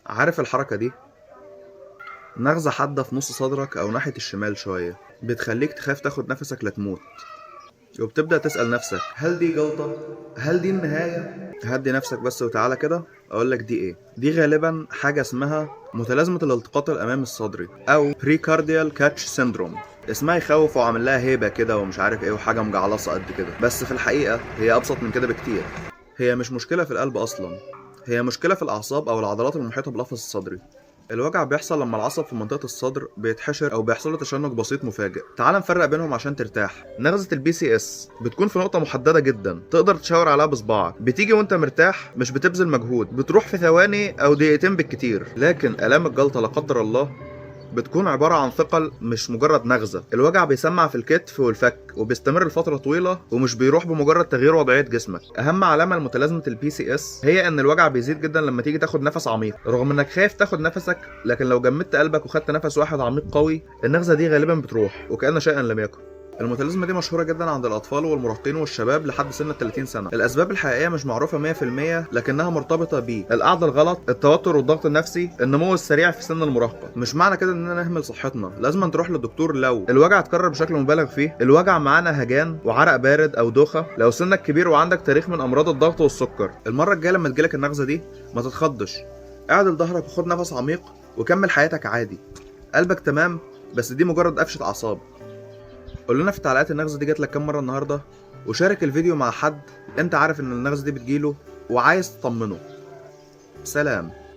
عارف الحركة دي؟ نغزة حادة في نص صدرك أو ناحية الشمال شوية بتخليك تخاف تاخد نفسك لا تموت، وبتبدأ تسأل نفسك هل دي جلطة؟ هل دي النهاية؟ هدي نفسك بس وتعالى كده أقولك دي إيه؟ دي غالبا حاجة اسمها متلازمة الالتقاط الأمامي الصدري أو Precardial Catch Syndrome. اسمها يخوف وعامل لها هيبة كده ومش عارف إيه وحاجة مجعلصة قد كده، بس في الحقيقة هي أبسط من كده بكتير. هي مش مشكلة في القلب أصلا، هي مشكلة في الأعصاب أو العضلات المحيطة بالقفص الصدري. الوجع بيحصل لما العصب في منطقة الصدر بيتحشر أو بيحصل له تشنج بسيط مفاجئ. تعال نفرق بينهم عشان ترتاح. نغزة البي سي اس بتكون في نقطة محددة جدا تقدر تشاور عليها بصباعك، بتيجي وانت مرتاح مش بتبذل مجهود، بتروح في ثواني أو دقيقتين بالكتير. لكن آلام الجلطة لا قدر الله بتكون عبارة عن ثقل مش مجرد نغزة. الوجع بيسمع في الكتف والفك وبيستمر لفترة طويلة ومش بيروح بمجرد تغيير وضعية جسمك. أهم علامة لمتلازمة البي سي اس هي إن الوجع بيزيد جدا لما تيجي تاخد نفس عميق، رغم إنك خايف تاخد نفسك، لكن لو جمدت قلبك وخدت نفس واحد عميق قوي النغزة دي غالبا بتروح وكأن شيئا لم يكن. المتلازمة دي مشهورة جدا عند الأطفال والمراهقين والشباب لحد سن 30 سنة. الأسباب الحقيقية مش معروفة 100% لكنها مرتبطة بالقعدة الغلط، التوتر والضغط النفسي، النمو السريع في سن المراهقة. مش معنى كده إننا نهمل صحتنا، لازم تروح للدكتور لو الوجع اتكرر بشكل مبالغ فيه، الوجع معانا هجان وعرق بارد أو دوخة، لو سنك كبير وعندك تاريخ من أمراض الضغط والسكر. المرة الجاية لما تجيلك النغزة دي ما تتخضش، اعدل ظهرك وخد نفس عميق وكمل حياتك عادي. قلبك تمام، بس دي مجرد قفشة أعصاب. قول لنا في التعليقات النغزة دي جاتلك كام مرة النهاردة، وشارك الفيديو مع حد انت عارف ان النغزة دي بتجيله وعايز تطمنه. سلام.